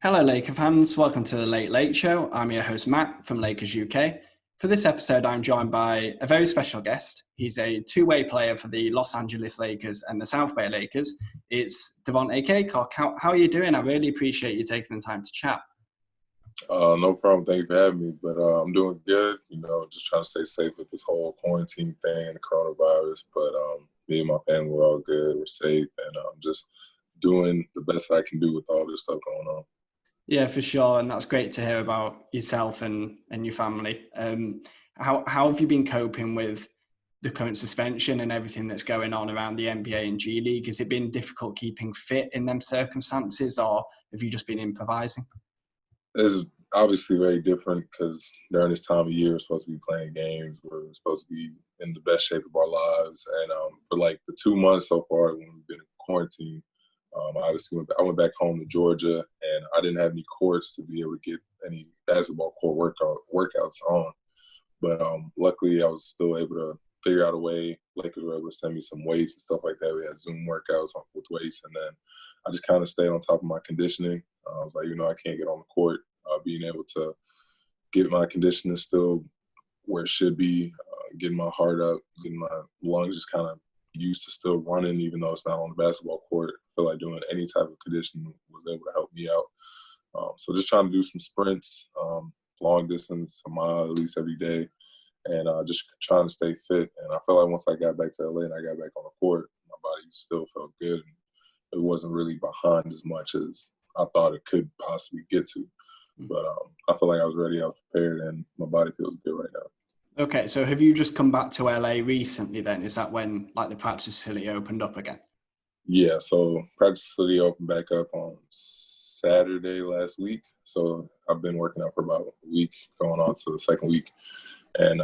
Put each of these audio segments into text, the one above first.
Hello, Laker fans. Welcome to the Late Late Show. I'm your host, Matt from Lakers UK. For this episode, I'm joined by a very special guest. He's a two-way player for the Los Angeles Lakers and the South Bay Lakers. It's Devontae Cacok. How are you doing? I really appreciate you taking the time to chat. No problem. Thank you for having me. But I'm doing good. Just trying to stay safe with this whole quarantine thing and the coronavirus. But me and my family, we're all good. We're safe, and I'm just doing the best I can do with all this stuff going on. Yeah, for sure. And that's great to hear about yourself and your family. How have you been coping with the current suspension and everything that's going on around the NBA and G League? Has it been difficult keeping fit in them circumstances, or have you just been improvising? This is obviously very different because during this time of year, we're supposed to be playing games. We're supposed to be in the best shape of our lives. And for like the 2 months so far when we've been in quarantine, I went back home to Georgia, and I didn't have any courts to be able to get any basketball court workouts on. But luckily, I was still able to figure out a way. Lakers were able to send me some weights and stuff like that. We had Zoom workouts with weights, and then I just kind of stayed on top of my conditioning. I was like, I can't get on the court. Being able to get my conditioning still where it should be, getting my heart up, getting my lungs just kind of used to still running, even though it's not on the basketball court. I feel like doing any type of conditioning was able to help me out. So just trying to do some sprints, long distance, a mile at least every day, and just trying to stay fit. And I feel like once I got back to LA and I got back on the court, my body still felt good. And it wasn't really behind as much as I thought it could possibly get to. But I feel like I was ready, I was prepared, and my body feels good right now. Okay, so have you just come back to LA recently then? Is that when the practice facility opened up again? Yeah, so practice facility opened back up on Saturday last week. So I've been working out for about a week, going on to the second week. And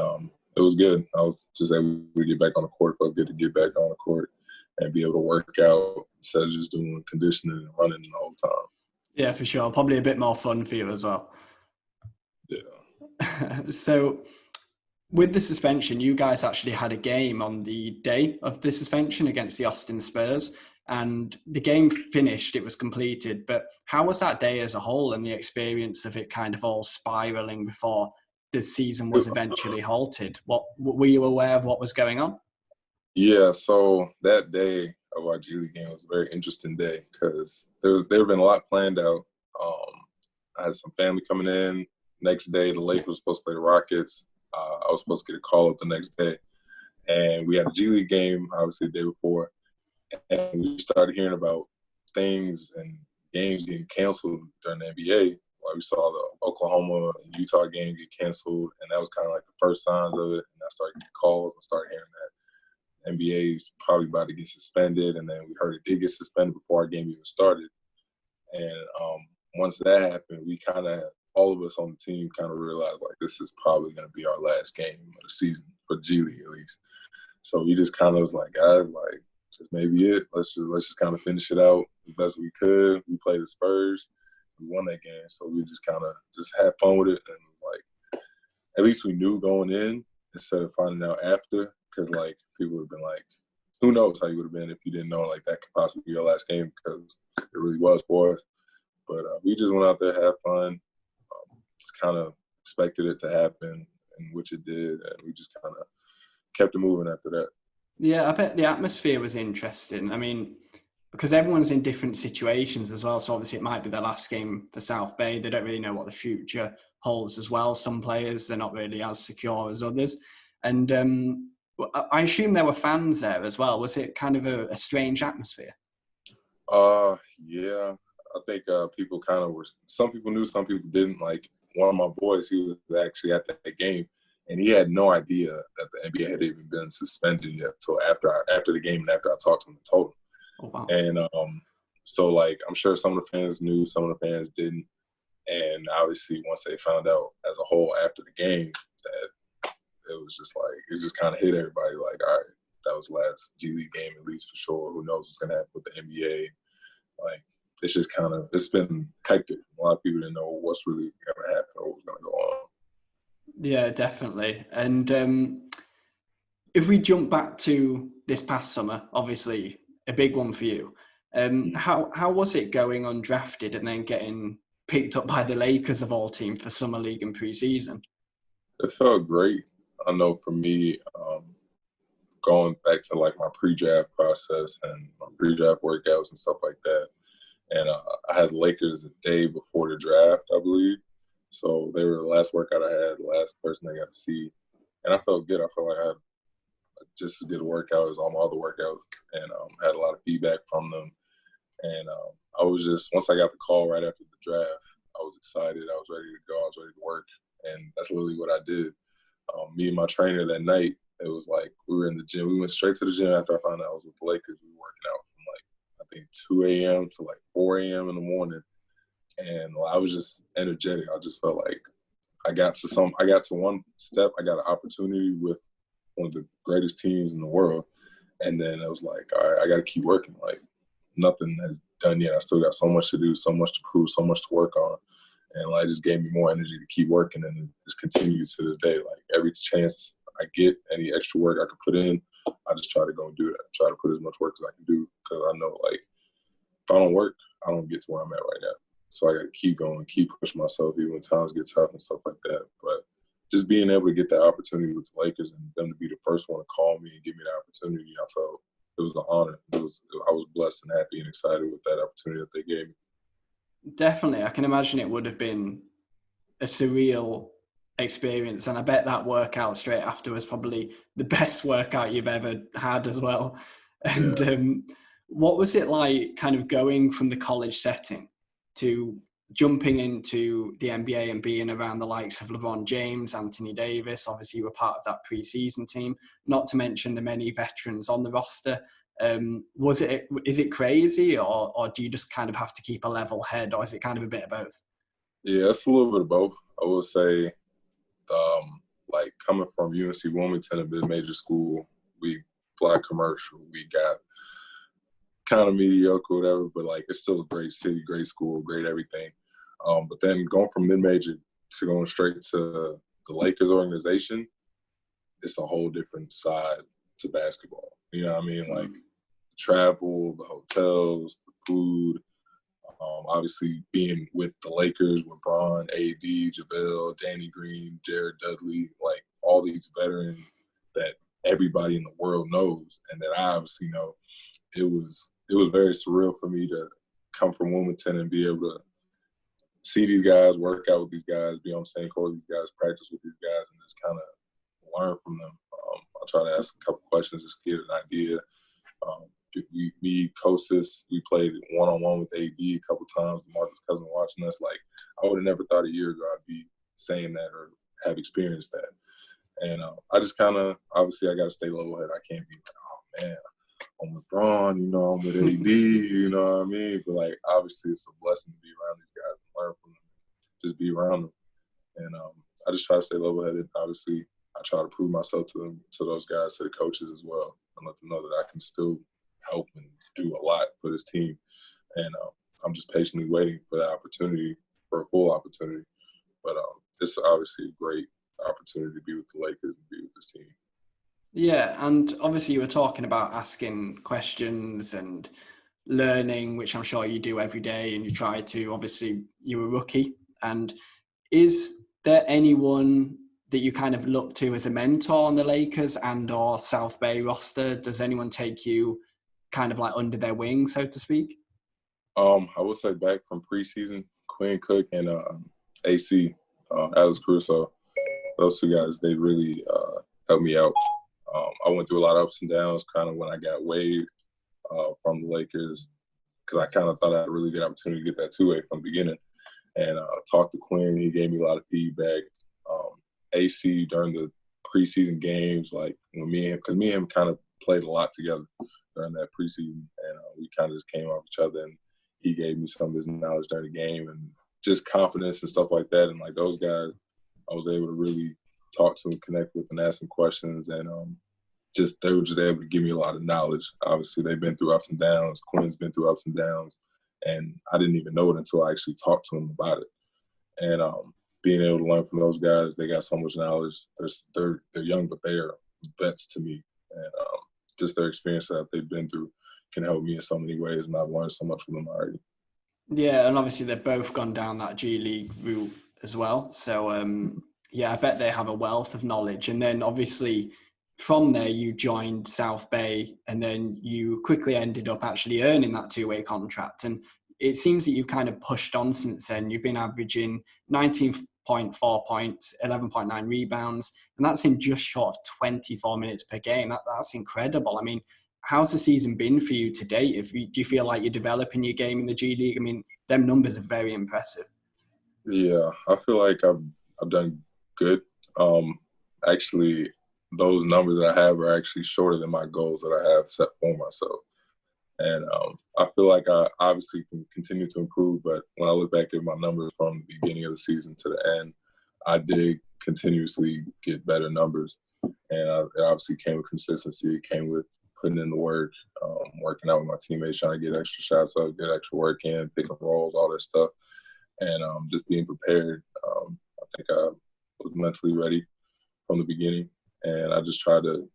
it was good. I was just able to get back on the court. It felt good to get back on the court and be able to work out instead of just doing conditioning and running the whole time. Yeah, for sure. Probably a bit more fun for you as well. Yeah. So with the suspension, you guys actually had a game on the day of the suspension against the Austin Spurs, and the game finished, it was completed. But how was that day as a whole and the experience of it kind of all spiraling before the season was eventually halted? What were you aware of what was going on? Yeah, so that day of our G League game was a very interesting day because there had been a lot planned out. I had some family coming in. Next day, the Lakers were supposed to play the Rockets. I was supposed to get a call up the next day. And we had a G League game, obviously, the day before. And we started hearing about things and games getting canceled during the NBA. Like we saw the Oklahoma and Utah game get canceled, and that was kind of like the first signs of it. And I started getting calls and started hearing that NBA is probably about to get suspended, and then we heard it did get suspended before our game even started. And once that happened, we kind of, all of us on the team kind of realized like this is probably going to be our last game of the season for G League at least. So we just kind of was like, guys, like this may be it. Let's just kind of finish it out as best we could. We played the Spurs, we won that game, so we just kind of just had fun with it, and like at least we knew going in instead of finding out after. Because, like, people would have been like, who knows how you would have been if you didn't know, like, that could possibly be your last game because it really was for us. But we just went out there, had fun, just kind of expected it to happen, and which it did, and we just kind of kept it moving after that. Yeah, I bet the atmosphere was interesting. I mean, because everyone's in different situations as well. So obviously it might be their last game for South Bay. They don't really know what the future holds as well. Some players, they're not really as secure as others. And I assume there were fans there as well. Was it kind of a strange atmosphere? Yeah. I think people kind of were. Some people knew, some people didn't. Like one of my boys, he was actually at that game, and he had no idea that the NBA had even been suspended yet until after the game and after I talked to him and told him. Oh, wow. And so like I'm sure some of the fans knew, some of the fans didn't. And obviously, once they found out as a whole after the game that it was just like, it just kind of hit everybody like, all right, that was the last G League game, at least for sure. Who knows what's going to happen with the NBA? Like, it's just kind of, it's been hectic. A lot of people didn't know what's really going to happen or what was going to go on. Yeah, definitely. And if we jump back to this past summer, obviously a big one for you. How was it going undrafted and then getting picked up by the Lakers of all teams for Summer League and preseason? It felt great. I know for me, going back to like my pre-draft process and my pre-draft workouts and stuff like that. And I had Lakers the day before the draft, I believe. So they were the last workout I had, the last person I got to see. And I felt good. I felt like I had just as good a workout as all my other workouts, and had a lot of feedback from them. And I was just, once I got the call right after the draft, I was excited. I was ready to go. I was ready to work. And that's literally what I did. Me and my trainer that night, it was like we were in the gym. We went straight to the gym after I found out I was with the Lakers. We were working out from like, I think 2 a.m. to like 4 a.m. in the morning. And I was just energetic. I just felt like I got to one step. I got an opportunity with one of the greatest teams in the world. And then it was like, all right, I got to keep working. Like, nothing has done yet. I still got so much to do, so much to prove, so much to work on. And like, it just gave me more energy to keep working, and it just continues to this day. Like, every chance I get, any extra work I can put in, I just try to go and do that. Try to put as much work as I can do, because I know, like, if I don't work, I don't get to where I'm at right now. So I got to keep going, keep pushing myself even when times get tough and stuff like that. But just being able to get that opportunity with the Lakers and them to be the first one to call me and give me that opportunity, I felt it was an honor. I was blessed and happy and excited with that opportunity that they gave me. Definitely. I can imagine it would have been a surreal experience. And I bet that workout straight after was probably the best workout you've ever had as well. And Yeah. what was it like kind of going from the college setting to jumping into the NBA and being around the likes of LeBron James, Anthony Davis? Obviously, you were part of that preseason team, not to mention the many veterans on the roster. Is it crazy, or do you just kind of have to keep a level head, or is it kind of a bit of both? Yeah, it's a little bit of both. I would say, like, coming from UNC Wilmington, a mid-major school, we fly commercial. We got kind of mediocre, whatever, but like, it's still a great city, great school, great everything. But then going from mid-major to going straight to the Lakers organization, it's a whole different side to basketball. You know what I mean? Like, travel, the hotels, the food, obviously being with the Lakers, with Bron, AD, JaVale, Danny Green, Jared Dudley, like all these veterans that everybody in the world knows and that I obviously know. It was very surreal for me to come from Wilmington and be able to see these guys, work out with these guys, be on the same court with these guys, practice with these guys, and just kind of learn from them. I try to ask a couple questions, just get an idea. Me, Kostas, we played one-on-one with AD a couple times. Marcus Cousins watching us. Like, I would have never thought a year ago I'd be saying that or have experienced that. And I just kind of, obviously, I got to stay level-headed. I can't be like, oh, man, I'm with Bron, I'm with AD, you know what I mean? But, like, obviously, it's a blessing to be around these guys and learn from them, just be around them. And I just try to stay level-headed. Obviously, I try to prove myself to them, to those guys, to the coaches as well, and let them know that I can still help and do a lot for this team. And I'm just patiently waiting for that opportunity, for a full opportunity. But it's obviously a great opportunity to be with the Lakers and be with this team. Yeah, and obviously you were talking about asking questions and learning, which I'm sure you do every day, and you try to. Obviously, you're a rookie. And is there anyone that you kind of look to as a mentor on the Lakers and or South Bay roster? Does anyone take you kind of like under their wing, so to speak? I would say back from preseason, Quinn Cook and AC, Alex Caruso, those two guys, they really helped me out. I went through a lot of ups and downs kind of when I got waived from the Lakers, because I kind of thought I had a really good opportunity to get that two-way from the beginning. And talked to Quinn. He gave me a lot of feedback. AC during the preseason games, like when me and him kind of played a lot together during that preseason, and we kind of just came off each other, and he gave me some of his knowledge during the game and just confidence and stuff like that. And like those guys, I was able to really talk to and connect with and ask some questions, and they were just able to give me a lot of knowledge. Obviously, they've been through ups and downs. Quinn's been through ups and downs, and I didn't even know it until I actually talked to him about it. And being able to learn from those guys, they got so much knowledge. They're young, but they are vets to me, and just their experience that they've been through can help me in so many ways, and I've learned so much from them already. Yeah, and obviously they've both gone down that G League route as well. So yeah, I bet they have a wealth of knowledge. And then obviously from there you joined South Bay, and then you quickly ended up actually earning that two-way contract. And it seems that you've kind of pushed on since then. You've been averaging 19.4 points, 11.9 rebounds, and that's in just short of 24 minutes per game. That's incredible. I mean, how's the season been for you to date? Do you feel like you're developing your game in the G League? I mean, them numbers are very impressive. Yeah, I feel like I've done good. Actually, those numbers that I have are actually shorter than my goals that I have set for myself. And I feel like I obviously can continue to improve, but when I look back at my numbers from the beginning of the season to the end, I did continuously get better numbers. And it obviously came with consistency. It came with putting in the work, working out with my teammates, trying to get extra shots up, get extra work in, picking rolls, all that stuff. And just being prepared. I think I was mentally ready from the beginning. And I just tried to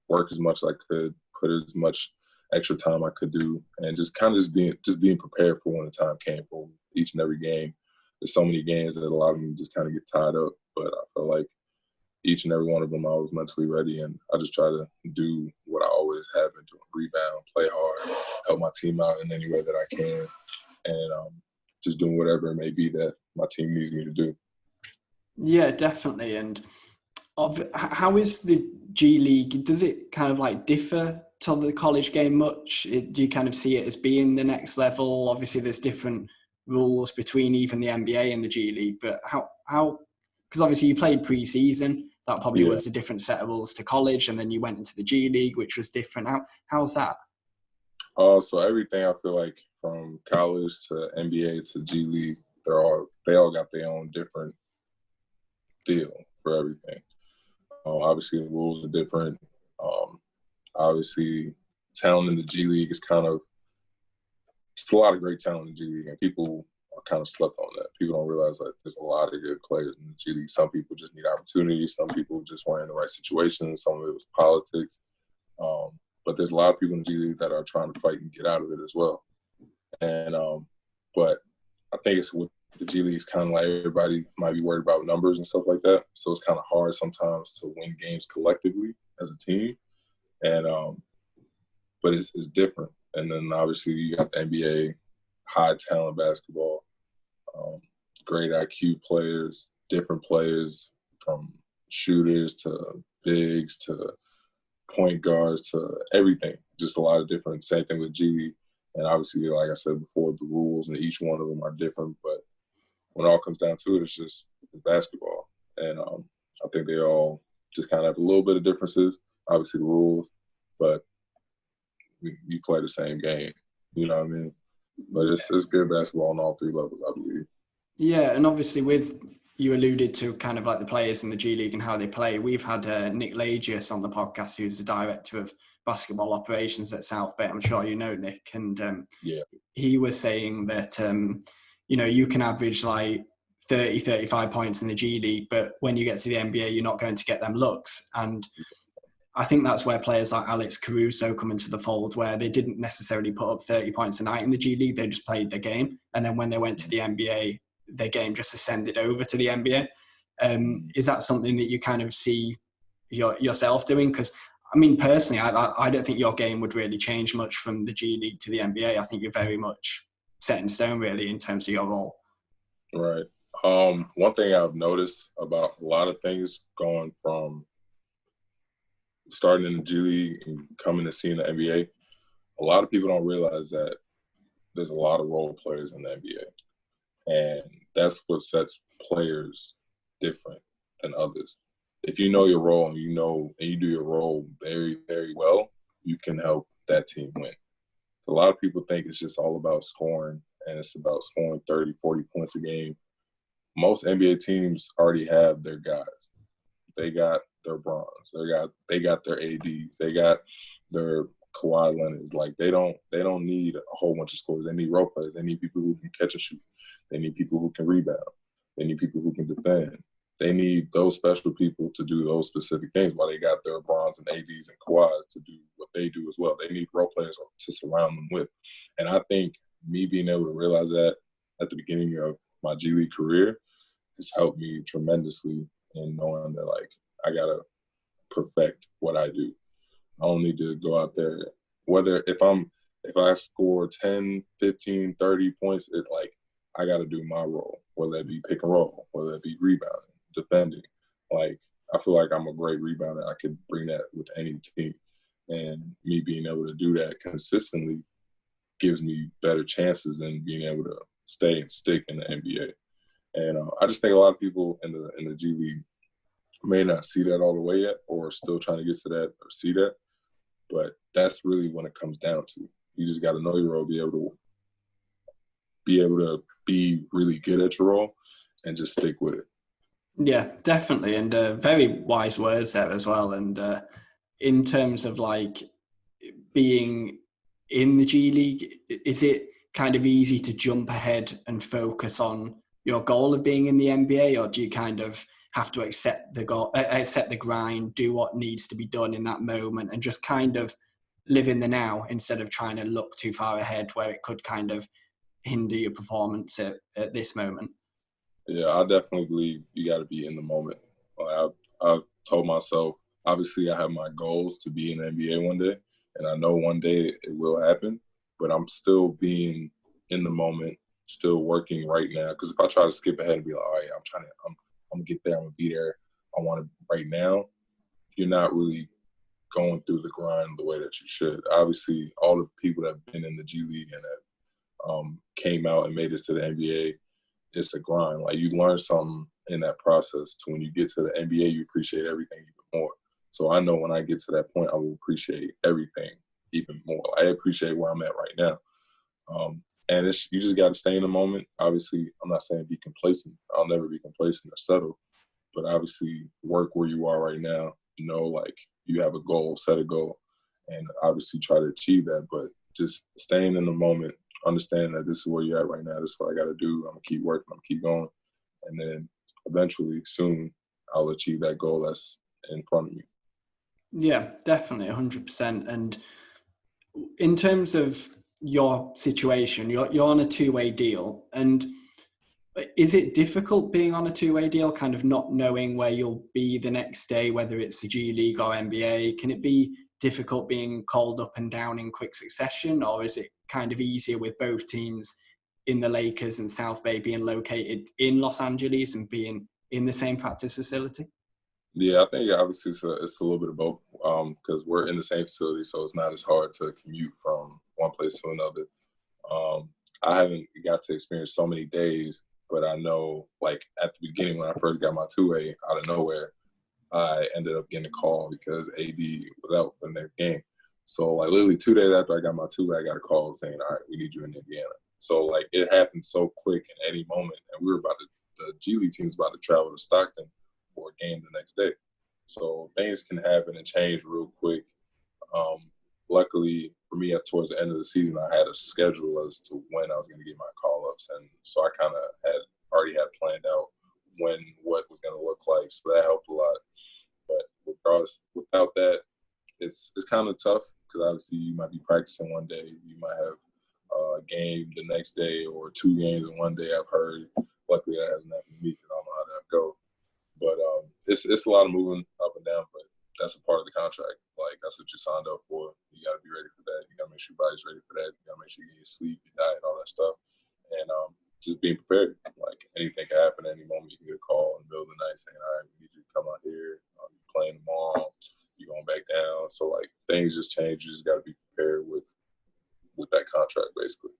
work as much as I could, put as much extra time I could do, and just kind of being prepared for when the time came for each and every game. There's so many games that a lot of them just kind of get tied up, but I feel like each and every one of them I was mentally ready, and I just try to do what I always have been doing: rebound, play hard, help my team out in any way that I can, and just doing whatever it may be that my team needs me to do. Yeah, definitely. And how is the G League? Does it kind of like differ to the college game much? Do you kind of see it as being the next level? Obviously, there's different rules between even the NBA and the G League, but how? Because obviously you played pre-season, that probably Yeah. was a different set of rules to college, and then you went into the G League, which was different. How's that? So everything I feel like from college to NBA to G League, they all got their own different deal for everything. Obviously, the rules are different. Obviously, talent in the G League is it's a lot of great talent in the G League, and people are kind of slept on that. People don't realize that there's a lot of good players in the G League. Some people just need opportunities. Some people just weren't in the right situations. Some of it was politics. But there's a lot of people in the G League that are trying to fight and get out of it as well. And but I think it's with the G League, it's kind of like everybody might be worried about numbers and stuff like that. So it's kind of hard sometimes to win games collectively as a team. And but it's different. And then obviously you got the NBA, high talent basketball, great IQ players, different players from shooters to bigs to point guards to everything. Just a lot of different. Same thing with G League. And obviously, like I said before, the rules and each one of them are different. But when it all comes down to it, it's basketball. And I think they all just kind of have a little bit of differences. Obviously, the rules, but you play the same game. You know what I mean? But it's good basketball on all three levels, I believe. Yeah, and obviously with you alluded to kind of like the players in the G League and how they play. We've had Nick Lagius on the podcast, who's the director of basketball operations at South Bay. I'm sure you know Nick, and Yeah. he was saying that you can average like 30, 35 points in the G League, but when you get to the NBA, you're not going to get them looks. And I think that's where players like Alex Caruso come into the fold, where they didn't necessarily put up 30 points a night in the G League. They just played the game. And then when they went to the NBA, their game just ascended over to the NBA. Is that something that you kind of see yourself doing? Because, I mean, personally, I don't think your game would really change much from the G League to the NBA. I think you're very much set in stone, really, in terms of your role. Right. One thing I've noticed about a lot of things going from starting in the G League and coming to seeing the NBA, a lot of people don't realize that there's a lot of role players in the NBA. And that's what sets players different than others. If you know your role and you do your role very, very well, you can help that team win. A lot of people think it's just all about scoring and it's about scoring 30, 40 points a game. Most NBA teams already have their guys. They got their Bronze. They got their ADs. They got their Kawhi Leonards. Like they don't need a whole bunch of scorers. They need role players. They need people who can catch and shoot. They need people who can rebound. They need people who can defend. They need those special people to do those specific things while they got their Bronze and ADs and Kawhis to do what they do as well. They need role players to surround them with. And I think me being able to realize that at the beginning of my G League career has helped me tremendously in knowing that, like, I got to perfect what I do. I don't need to go out there, whether if I score 10, 15, 30 points, it like I got to do my role, whether it be pick and roll, whether it be rebounding, defending. Like, I feel like I'm a great rebounder. I could bring that with any team. And me being able to do that consistently gives me better chances than being able to stay and stick in the NBA. And I just think a lot of people in the G League may not see that all the way yet, or still trying to get to that or see that. But that's really when it comes down to. You just got to know your role, be able to be really good at your role, and just stick with it. Yeah, definitely, and very wise words there as well. And in terms of like being in the G League, is it kind of easy to jump ahead and focus on your goal of being in the NBA, or do you kind of have to accept the goal, accept the grind, do what needs to be done in that moment, and just kind of live in the now instead of trying to look too far ahead where it could kind of hinder your performance at this moment? Yeah, I definitely believe you got to be in the moment. I've told myself, obviously, I have my goals to be in the NBA one day, and I know one day it will happen. But I'm still being in the moment, still working right now. Because if I try to skip ahead and be like, "Oh yeah, I'm gonna get there, I'm gonna be there, I want it right now," you're not really going through the grind the way that you should. Obviously, all the people that have been in the G League and that came out and made it to the NBA, it's a grind. Like, you learn something in that process. To when you get to the NBA, you appreciate everything even more. So I know when I get to that point, I will appreciate everything even more. I appreciate where I'm at right now. And you just got to stay in the moment. Obviously, I'm not saying be complacent. I'll never be complacent or settle. But obviously, work where you are right now. Like, you have a goal, set a goal, and obviously try to achieve that. But just staying in the moment, understanding that this is where you're at right now. This is what I got to do. I'm going to keep working. I'm going to keep going. And then eventually, soon, I'll achieve that goal that's in front of me. Yeah, definitely, 100%. And in terms of your situation, you're on a two-way deal. And is it difficult being on a two-way deal, kind of not knowing where you'll be the next day, whether it's the G League or NBA? Can it be difficult being called up and down in quick succession, or is it kind of easier with both teams in the Lakers and South Bay being located in Los Angeles and being in the same practice facility? Yeah, I think obviously it's a little bit of both because we're in the same facility, so it's not as hard to commute from one place to another. I haven't got to experience so many days, but I know, like, at the beginning when I first got my two-way, out of nowhere, I ended up getting a call because AD was out for the next game. So, like, literally 2 days after I got my two-way, I got a call saying, "All right, we need you in Indiana." So, like, it happened so quick in any moment, and the G League team was about to travel to Stockton for a game the next day. So things can happen and change real quick. Luckily for me, towards the end of the season, I had a schedule as to when I was going to get my call-ups. And so I kind of already had planned out what was going to look like. So that helped a lot. But regardless, without that, it's kind of tough because obviously you might be practicing one day. You might have a game the next day or 2 games in one day, I've heard. Luckily, that hasn't happened to me because I don't know how that goes. But it's a lot of moving up and down, but that's a part of the contract. Like, that's what you signed up for. You got to be ready for that. You got to make sure your body's ready for that. You got to make sure you get your sleep, your diet, all that stuff. And just being prepared. Like, anything can happen at any moment. You can get a call in the middle of the night saying, "All right, we need you to come out here. You're playing tomorrow. You're going back down." So, like, things just change. You just got to be prepared with that contract, basically.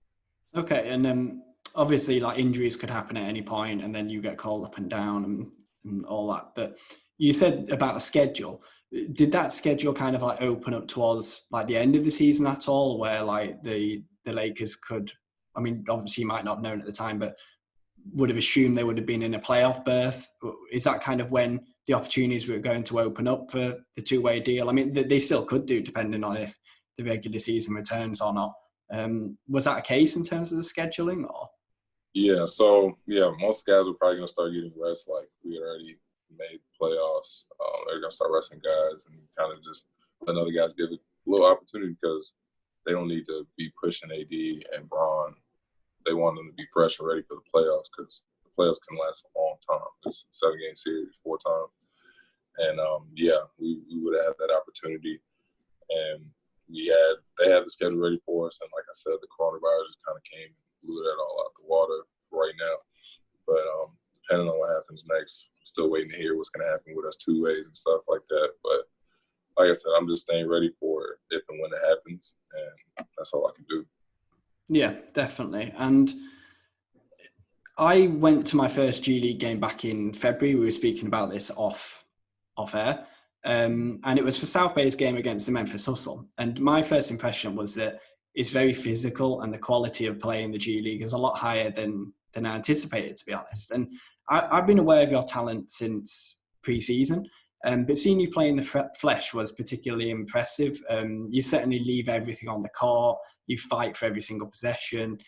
Okay, and then obviously, like, injuries could happen at any point, and then you get called up and down and all that. But you said about a schedule. Did that schedule kind of like open up towards like the end of the season at all, where like the Lakers could? I mean, obviously you might not have known at the time, but would have assumed they would have been in a playoff berth. Is that kind of when the opportunities were going to open up for the two-way deal? I mean, they still could do, depending on if the regular season returns or not. Was that a case in terms of the scheduling, or? Yeah, so, most guys are probably going to start getting rest. Like, we had already made playoffs. They're going to start resting guys and kind of just let other guys give a little opportunity because they don't need to be pushing AD and Braun they want them to be fresh and ready for the playoffs because the playoffs can last a long time. It's a 7-game series, 4 times. And, we would have had that opportunity. And they had the schedule ready for us. And like I said, the coronavirus just kind of came and blew that all out the water right now. But depending on what happens next, I'm still waiting to hear what's going to happen with us 2 ways and stuff like that. But like I said, I'm just staying ready for it if and when it happens. And that's all I can do. Yeah, definitely. And I went to my first G League game back in February. We were speaking about this off air. And it was for South Bay's game against the Memphis Hustle. And my first impression was that it's very physical and the quality of play in the G League is a lot higher than I anticipated, to be honest. And I've been aware of your talent since pre-season, but seeing you play in the flesh was particularly impressive. You certainly leave everything on the court. You fight for every single possession.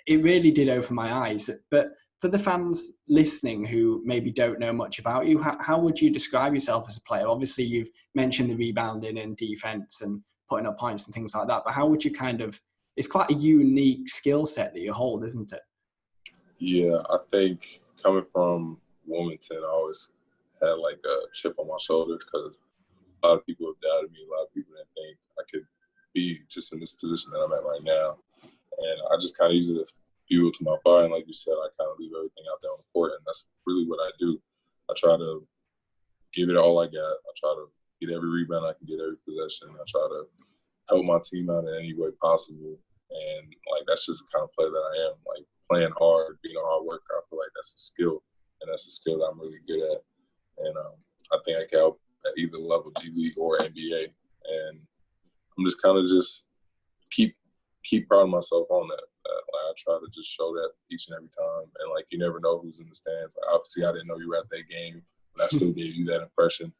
It really did open my eyes. But for the fans listening who maybe don't know much about you, how would you describe yourself as a player? Obviously, you've mentioned the rebounding and defense and putting up points and things like that, but how would you it's quite a unique skill set that you hold, isn't it? Yeah, I think coming from Wilmington, I always had like a chip on my shoulder because a lot of people have doubted me. A lot of people didn't think I could be just in this position that I'm at right now. And I just kind of use it as fuel to my fire. And like you said, I kind of leave everything out there on the court. And that's really what I do. I try to give it all I got. I try to get every rebound I can get, every possession. I try to help my team out in any way possible. And like that's just the kind of player that I am. Like playing hard, being a hard worker, I feel like that's a skill. And that's a skill that I'm really good at. And I think I can help at either level, G League or NBA. And I'm just kind of keep proud of myself on that. Like I try to just show that each and every time. And like you never know who's in the stands. Like, obviously, I didn't know you were at that game, but I still gave you that impression.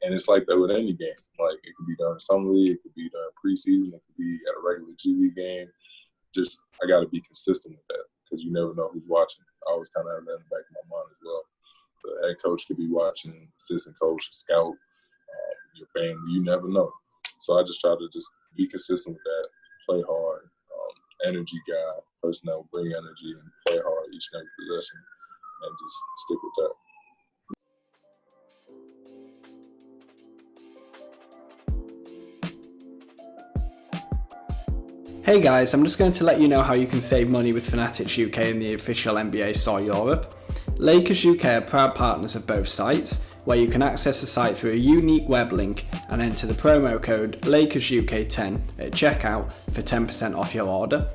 And it's like that with any game. Like it could be during summer league, it could be during preseason, it could be at a regular G League game. Just I got to be consistent with that because you never know who's watching. I always kind of have that in the back of my mind as well. The head coach could be watching, assistant coach, scout, your family. You never know. So I just try to just be consistent with that, play hard, energy guy, person that will bring energy and play hard each and every possession, and just stick with that. Hey guys, I'm just going to let you know how you can save money with Fanatics UK and the official NBA store Europe. Lakers UK are proud partners of both sites, where you can access the site through a unique web link and enter the promo code LakersUK10 at checkout for 10% off your order.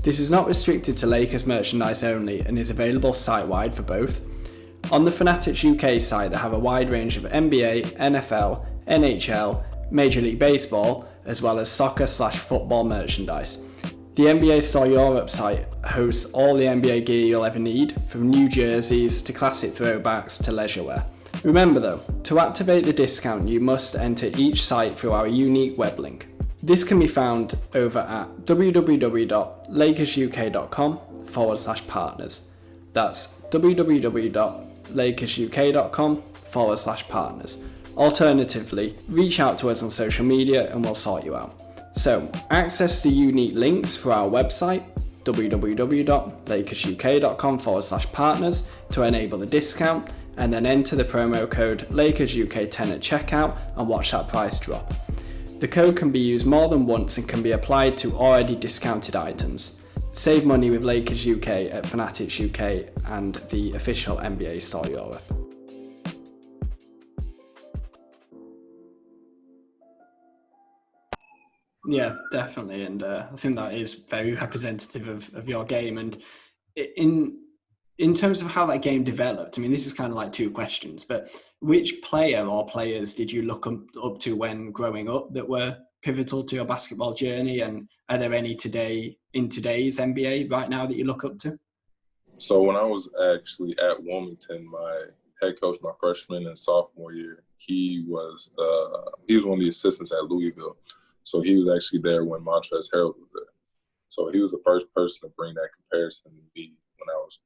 This is not restricted to Lakers merchandise only and is available site-wide for both. On the Fanatics UK site, they have a wide range of NBA, NFL, NHL, Major League Baseball, as well as soccer/football merchandise. The NBA Store Europe site hosts all the NBA gear you'll ever need, from new jerseys to classic throwbacks to leisure wear. Remember though, to activate the discount you must enter each site through our unique web link. This can be found over at www.lakersuk.com/partners. That's www.lakersuk.com/partners. Alternatively, reach out to us on social media and we'll sort you out. So, access the unique links for our website, www.lakersuk.com/partners, to enable the discount, and then enter the promo code LakersUK10 at checkout and watch that price drop. The code can be used more than once and can be applied to already discounted items. Save money with Lakers UK at Fanatics UK and the official NBA Store Europe. Yeah, definitely. And I think that is very representative of your game. And in terms of how that game developed, I mean, this is kind of like two questions, but which player or players did you look up to when growing up that were pivotal to your basketball journey? And are there any in today's NBA right now that you look up to? So when I was actually at Wilmington, my head coach my freshman and sophomore year, he was one of the assistants at Louisville. So he was actually there when Montrezl Harrell was there. So he was the first person to bring that comparison to me when I was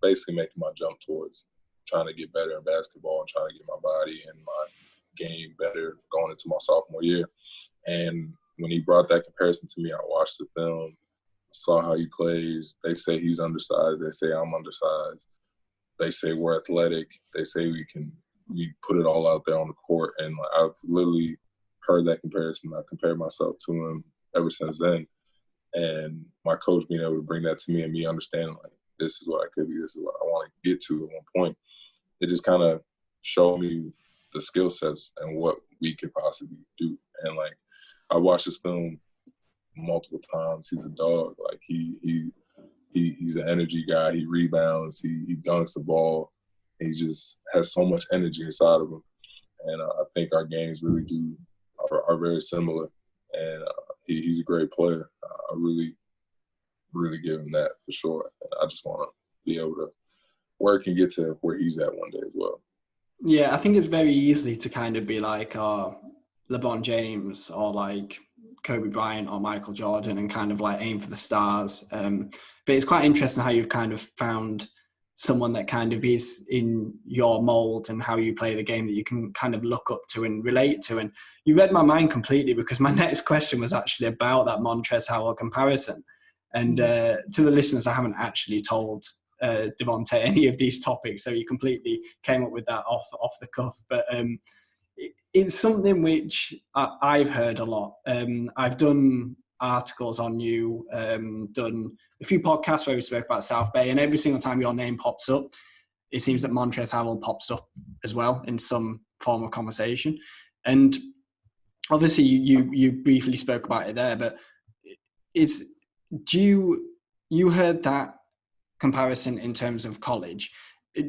basically making my jump towards trying to get better in basketball and trying to get my body and my game better going into my sophomore year. And when he brought that comparison to me, I watched the film, saw how he plays. They say he's undersized. They say I'm undersized. They say we're athletic. They say we put it all out there on the court. And like, I've literally heard that comparison. I compared myself to him ever since then. And my coach being able to bring that to me and me understanding, like, this is what I could be, this is what I want to get to at one point. It just kind of showed me the skill sets and what we could possibly do. And, like, I watched this film multiple times. He's a dog. Like, he's an energy guy. He rebounds. He dunks the ball. He just has so much energy inside of him. And I think our games really are very similar. And he's a great player. I really, really give him that for sure. And I just want to be able to work and get to where he's at one day as well. Yeah, I think it's very easy to kind of be like LeBron James or like Kobe Bryant or Michael Jordan and kind of like aim for the stars. But it's quite interesting how you've kind of found someone that kind of is in your mold and how you play the game that you can kind of look up to and relate to. And you read my mind completely, because my next question was actually about that Montrezl Harrell comparison. And to the listeners, I haven't actually told Devontae any of these topics, so you completely came up with that off the cuff. But it's something which I've heard a lot. I've done articles on you, done a few podcasts where we spoke about South Bay, and every single time your name pops up, it seems that Montrezl Harrell pops up as well in some form of conversation. And obviously you briefly spoke about it there, but you heard that comparison in terms of college?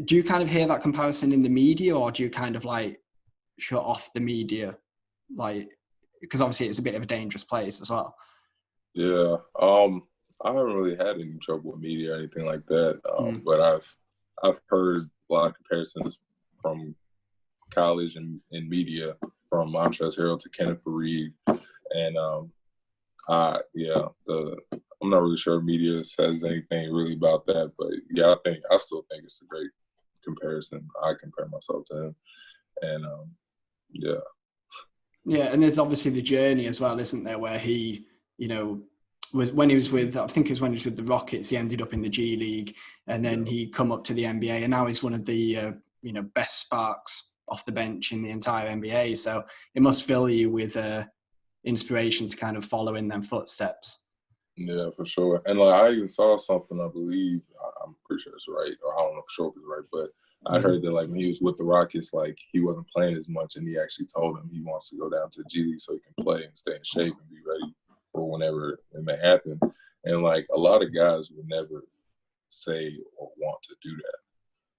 Do you kind of hear that comparison in the media, or do you kind of like shut off the media, like, because obviously it's a bit of a dangerous place as well? Yeah, I haven't really had any trouble with media or anything like that, but I've heard a lot of comparisons from college and media, from Montrezl Harrell to Kenneth Faried, and I'm not really sure media says anything really about that, but yeah, I still think it's a great comparison. I compare myself to him, and yeah. Yeah, and there's obviously the journey as well, isn't there, where he, was when he was with, I think it was when he was with the Rockets, he ended up in the G League, and then he come up to the NBA, and now he's one of the best sparks off the bench in the entire NBA. So it must fill you with inspiration to kind of follow in them footsteps. Yeah, for sure. And like, I even saw something, I believe, I'm pretty sure it's right, or I don't know for sure if it's right, but I heard that like when he was with the Rockets, like he wasn't playing as much, and he actually told him he wants to go down to the G League so he can play and stay in shape and be ready for whenever it may happen. And like a lot of guys would never say or want to do that.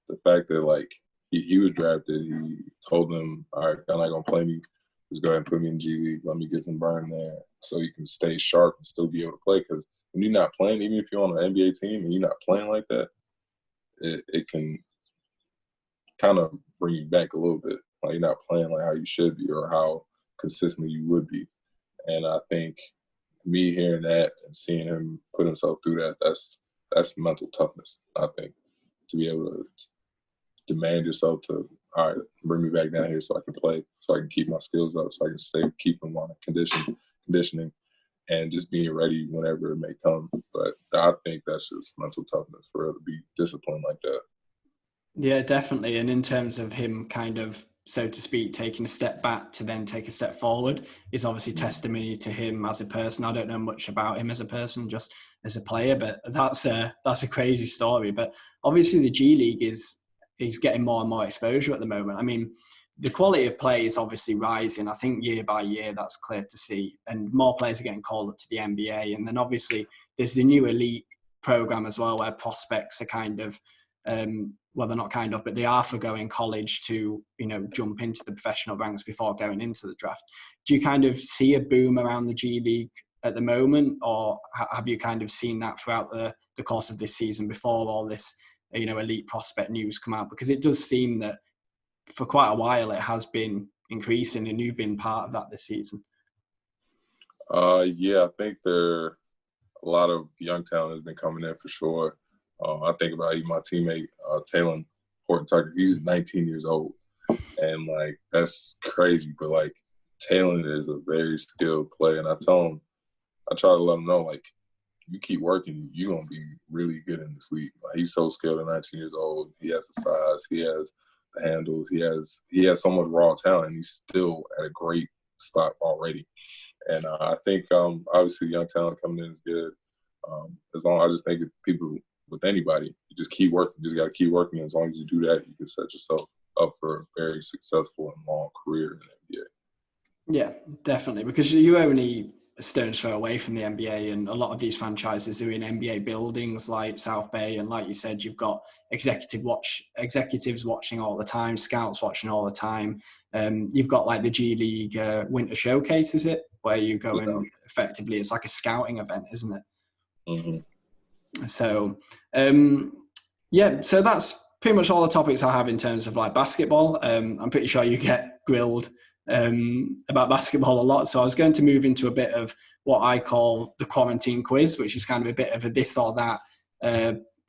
The fact that like he was drafted, he told them, all right, you're not gonna play me. Just go ahead and put me in G League. Let me get some burn there so you can stay sharp and still be able to play. Because when you're not playing, even if you're on an NBA team and you're not playing like that, it can kind of bring you back a little bit. Like you're not playing like how you should be or how consistently you would be. And I think me hearing that and seeing him put himself through that, that's mental toughness, I think, to be able to demand yourself to, all right, bring me back down here so I can play, so I can keep my skills up, so I can keep them on conditioning, and just being ready whenever it may come. But I think that's just mental toughness for real, to be disciplined like that. Yeah, definitely. And in terms of him kind of, so to speak, taking a step back to then take a step forward is obviously testimony to him as a person. I don't know much about him as a person, just as a player, but that's a crazy story. But obviously the G League he's getting more and more exposure at the moment. I mean, the quality of play is obviously rising. I think year by year, that's clear to see. And more players are getting called up to the NBA. And then obviously there's the new elite program as well, where prospects are kind of, well, they're not kind of, but they are forgoing college to, jump into the professional ranks before going into the draft. Do you kind of see a boom around the G League at the moment, or have you kind of seen that throughout the course of this season before all this, elite prospect news come out? Because it does seem that for quite a while it has been increasing, and you've been part of that this season. Yeah, I think a lot of young talent has been coming in for sure. I think about even my teammate, Taylor Horton-Tucker. He's 19 years old. And, like, that's crazy. But, like, Taylor is a very skilled player. And I try to let him know, like, you keep working, you're gonna be really good in this league. Like, he's so skilled at 19 years old. He has the size, he has the handles, he has so much raw talent. And he's still at a great spot already. And I think obviously young talent coming in is good. I just think people with anybody, you just keep working. You just got to keep working. As long as you do that, you can set yourself up for a very successful and long career in the NBA. Yeah, definitely, because you're only a stone's throw away from the NBA, and a lot of these franchises are in NBA buildings like South Bay, and like you said, you've got executives watching all the time, scouts watching all the time. You've got like the G League Winter Showcase, is it, where you go and effectively it's like a scouting event, isn't it? Mm-hmm. So so that's pretty much all the topics I have in terms of like basketball. I'm pretty sure you get grilled about basketball a lot. So I was going to move into a bit of what I call the quarantine quiz, which is kind of a bit of a this or that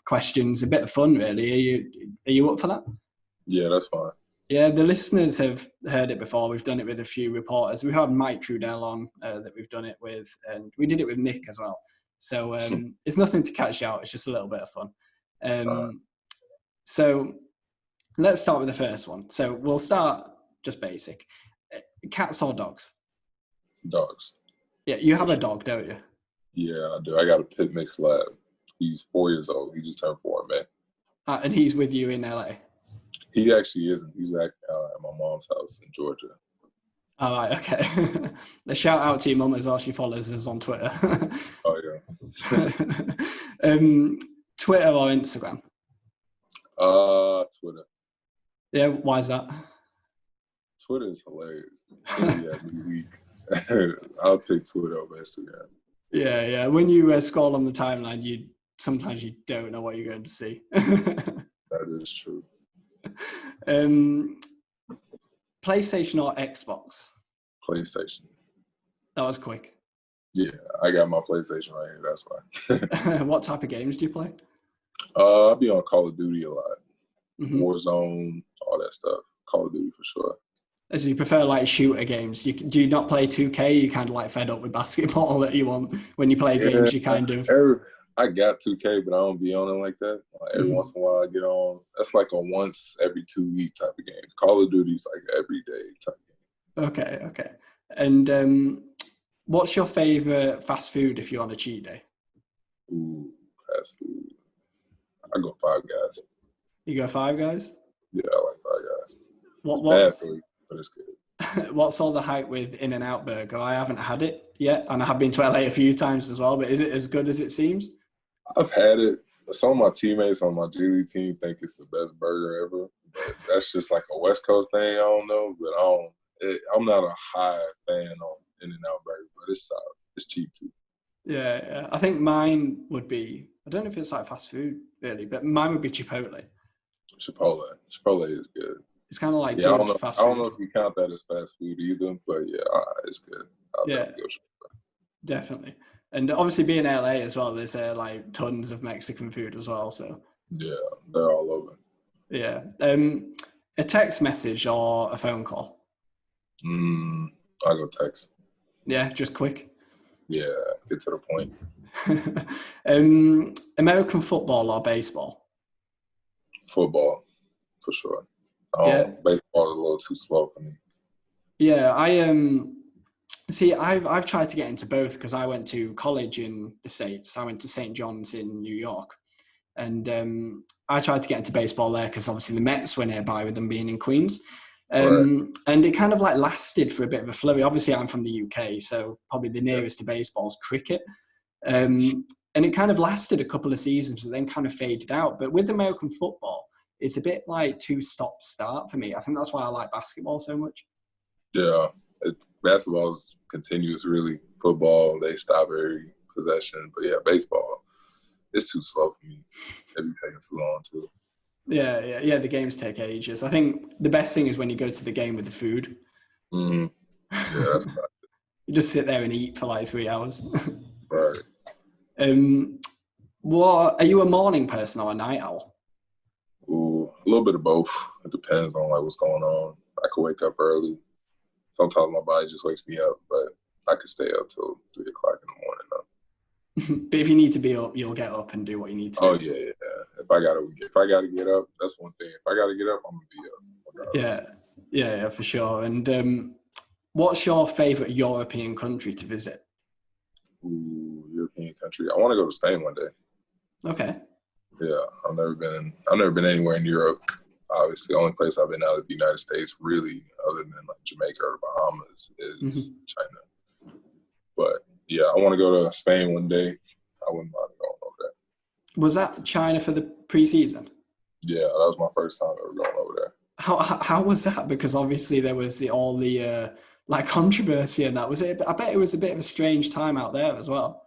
questions, a bit of fun, really. Are you up for that? Yeah, that's fine. Yeah, the listeners have heard it before. We've done it with a few reporters. We had Mike Trudell on that we've done it with, and we did it with Nick as well. So it's nothing to catch you out. It's just a little bit of fun. So let's start with the first one. So we'll start just basic. Cats or dogs? Dogs. Yeah, you have a dog, don't you? Yeah, I do. I got a pit mix lab. He's 4 years old. He just turned 4 in May. And he's with you in LA? He actually isn't. He's back at my mom's house in Georgia. All right, okay. A shout out to your mum as well. She follows us on Twitter. Oh, yeah. Twitter or Instagram? Twitter. Yeah, why is that? Twitter is hilarious. Every week. I'll pick Twitter over Instagram. Yeah. When you scroll on the timeline, sometimes you don't know what you're going to see. That is true. PlayStation or Xbox? PlayStation. That was quick. Yeah, I got my PlayStation right here. That's why. What type of games do you play? I'll be on Call of Duty a lot. Mm-hmm. Warzone, all that stuff. Call of Duty for sure. So you prefer like shooter games? Do you not play 2K? You kind of like fed up with basketball that you want when you play games? You kind of. I got 2K, but I don't be on it like that. Like every once in a while, I get on. That's like a once every 2 week type of game. Call of Duty is like every day type game. Okay. And what's your favorite fast food if you're on a cheat day? Ooh, fast food. I go Five Guys. You go Five Guys? Yeah, I like Five Guys. What's bad for you, but it's good. What's all the hype with In-N-Out Burger? I haven't had it yet, and I have been to LA a few times as well, but is it as good as it seems? I've had it. Some of my teammates on my G League team think it's the best burger ever. But that's just like a West Coast thing. I don't know, but I'm not a high fan on In-N-Out Burger, but it's solid. It's cheap too. Yeah. I think mine would be, I don't know if it's like fast food really, but mine would be Chipotle. Chipotle is good. It's kind of like good fast food. I don't know if you count that as fast food either, but yeah, it's good. Yeah, definitely. And obviously being in LA as well, there's like tons of Mexican food as well. So yeah, they're all over. Yeah. A text message or a phone call? I go text. Yeah, just quick. Yeah, get to the point. American football or baseball? Football, for sure. Baseball is a little too slow for me. Yeah, I've tried to get into both because I went to college in the States. I went to St. John's in New York. And I tried to get into baseball there because obviously the Mets were nearby with them being in Queens. And it kind of like lasted for a bit of a flurry. Obviously, I'm from the UK, so probably the nearest to baseball is cricket. And it kind of lasted a couple of seasons and then kind of faded out. But with American football, it's a bit like two stop start for me. I think that's why I like basketball so much. Yeah, basketball is continuous, really. Football, they stop every possession. But yeah, baseball, it's too slow for me. It'd be taking too long too. Yeah. The games take ages. I think the best thing is when you go to the game with the food. Mm-hmm. Yeah, that's right. You just sit there and eat for like 3 hours. Right. Are you a morning person or a night owl? Ooh, a little bit of both. It depends on like what's going on. I could wake up early. Sometimes my body just wakes me up, but I could stay up till 3 o'clock in the morning though. But if you need to be up, you'll get up and do what you need to do. Oh yeah. If I gotta get up, that's one thing. If I gotta get up, I'm gonna be up. Yeah, for sure. And what's your favorite European country to visit? Ooh, European country. I want to go to Spain one day. Okay. Yeah, I've never been anywhere in Europe. Obviously, the only place I've been out of the United States, really, other than like Jamaica or the Bahamas, is China. But yeah, I want to go to Spain one day. I wouldn't mind going over there. Was that China for the preseason? Yeah, that was my first time ever going over there. How was that? Because obviously there was all the like controversy, and that was it. I bet it was a bit of a strange time out there as well.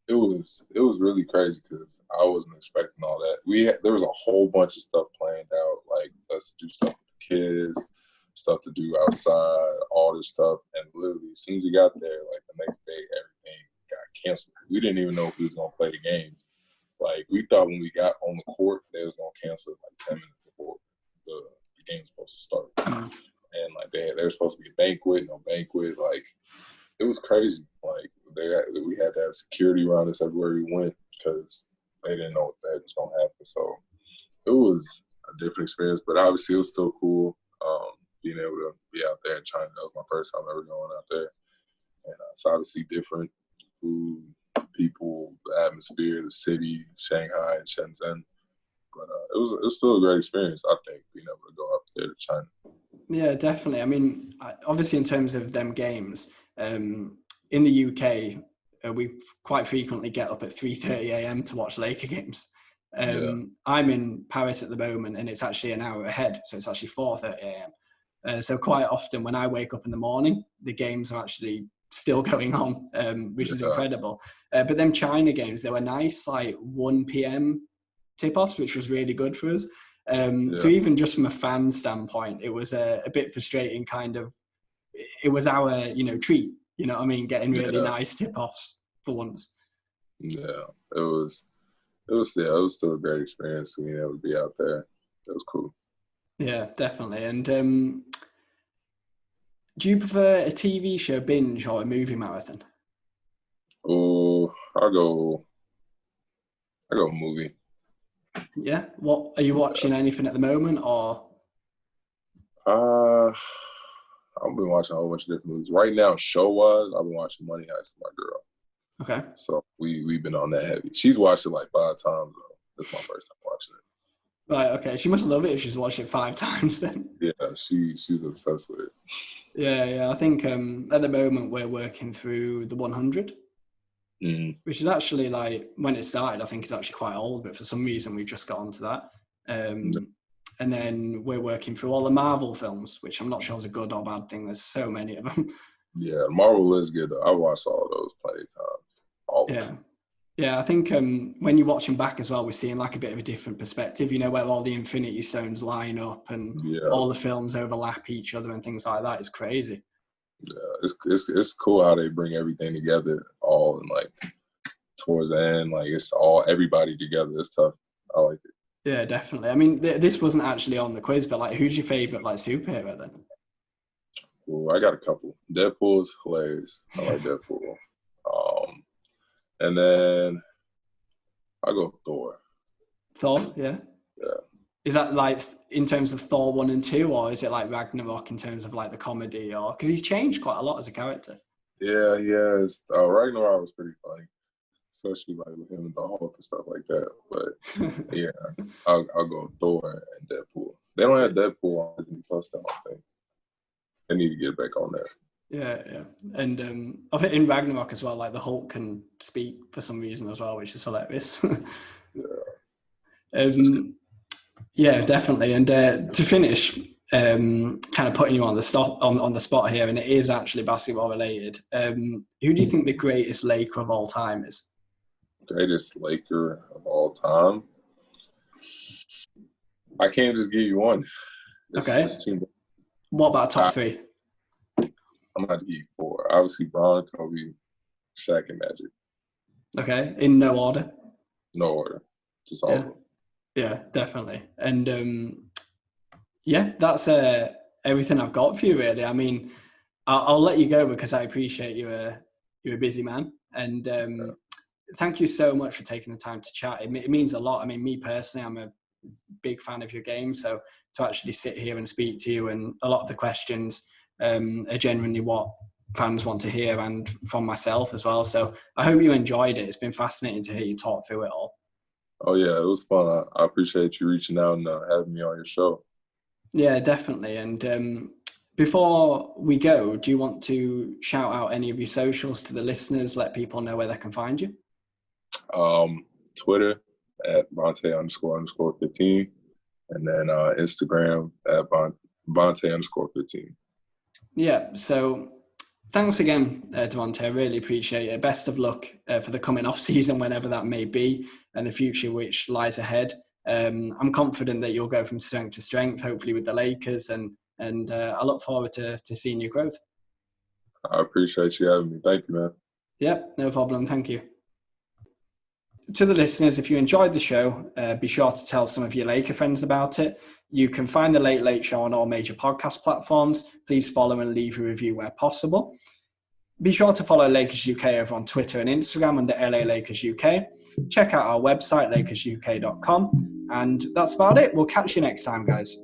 It was really crazy because I wasn't expecting all that. There was a whole bunch of stuff planned out, like let's do stuff with the kids, stuff to do outside, all this stuff. And literally, as soon as we got there, like the next day, everything got canceled. We didn't even know if we was gonna play the games. Like we thought when we got on the court, they was gonna cancel it like 10 minutes before the game was supposed to start. And like they were supposed to be a banquet, no banquet. Like it was crazy. Like we had to have security around us everywhere we went because they didn't know what the heck was gonna happen. So it was a different experience, but obviously it was still cool being able to be out there in China. That was my first time ever going out there, and it's obviously different food, people, the atmosphere, the city, Shanghai and Shenzhen. But it was still a great experience, I think, being able to go up there to China. Yeah, definitely. I mean, obviously in terms of them games, in the UK, we quite frequently get up at 3:30 a.m. to watch Laker games. I'm in Paris at the moment, and it's actually an hour ahead, so it's actually 4:30 a.m. So quite often when I wake up in the morning, the games are actually still going on, which is incredible. But them China games, they were nice, like 1 p.m. tip-offs, which was really good for us. So even just from a fan standpoint, it was a bit frustrating. Kind of, it was our treat. You know what I mean? Getting really nice tip-offs for once. Yeah, it was still a great experience being able to be out there. It was cool. Yeah, definitely. And do you prefer a TV show binge or a movie marathon? Oh, I go movie. Yeah. What are you watching? Anything at the moment, or? I've been watching a whole bunch of different movies. Right now, show-wise, I've been watching Money Heist with my girl. Okay. So we've been on that heavy. She's watched it like 5 times though. This is my first time watching it. Right. Okay. She must love it if she's watched it 5 times then. Yeah, she's obsessed with it. Yeah. I think at the moment we're working through the 100. Which is actually, like, when it started, I think it's actually quite old, but for some reason we've just got onto that. And then we're working through all the Marvel films, which I'm not sure is a good or bad thing. There's so many of them. Yeah, Marvel is good though. I watched all those plenty of times. All of them. Yeah, I think when you watch them back as well, we're seeing like a bit of a different perspective, where all the Infinity Stones line up and all the films overlap each other and things like that. It's crazy. Yeah, it's cool how they bring everything together all and like towards the end, like it's all everybody together. It's tough. I like it. Yeah, definitely. I mean, this wasn't actually on the quiz, but like, who's your favorite like superhero then? Ooh, I got a couple. Deadpool is hilarious. I like Deadpool. And then I go Thor. Thor, yeah. Yeah. Is that like in terms of Thor 1 and 2, or is it like Ragnarok in terms of like the comedy, or because he's changed quite a lot as a character? Yeah, he has. Ragnarok was pretty funny, especially like with him and the Hulk and stuff like that. But yeah, I'll go Thor and Deadpool. They don't have Deadpool on Disney Plus, I don't think. They need to get back on that. Yeah. And I think in Ragnarok as well, like the Hulk can speak for some reason as well, which is hilarious. Yeah, definitely. And to finish, kind of putting you on the spot here, and it is actually basketball related. Who do you think the greatest Laker of all time is? Greatest Laker of all time? I can't just give you one. It's too much. What about top 3? I'm going to give you 4. Obviously, Bron, Kobe, Shaq, and Magic. Okay, in no order? No order. Just all of them. Yeah, definitely. And that's everything I've got for you, really. I mean, I'll let you go because I appreciate you're a busy man. And thank you so much for taking the time to chat. It means a lot. I mean, me personally, I'm a big fan of your game. So to actually sit here and speak to you, and a lot of the questions are genuinely what fans want to hear, and from myself as well. So I hope you enjoyed it. It's been fascinating to hear you talk through it all. Oh yeah, it was fun. I appreciate you reaching out and having me on your show. Yeah, definitely. And before we go, do you want to shout out any of your socials to the listeners, let people know where they can find you? Twitter at Devontae__15, and then Instagram at Devontae_15. Yeah, so thanks again, Devontae. I really appreciate it. Best of luck for the coming off season, whenever that may be, and the future which lies ahead. I'm confident that you'll go from strength to strength, hopefully with the Lakers, and I look forward to seeing your growth. I appreciate you having me. Thank you, man. Yep, no problem. Thank you. To the listeners, if you enjoyed the show, be sure to tell some of your Laker friends about it. You can find the Late Late Show on all major podcast platforms. Please follow and leave a review where possible. Be sure to follow Lakers UK over on Twitter and Instagram under LA Lakers UK. Check out our website, lakersuk.com. And that's about it. We'll catch you next time, guys.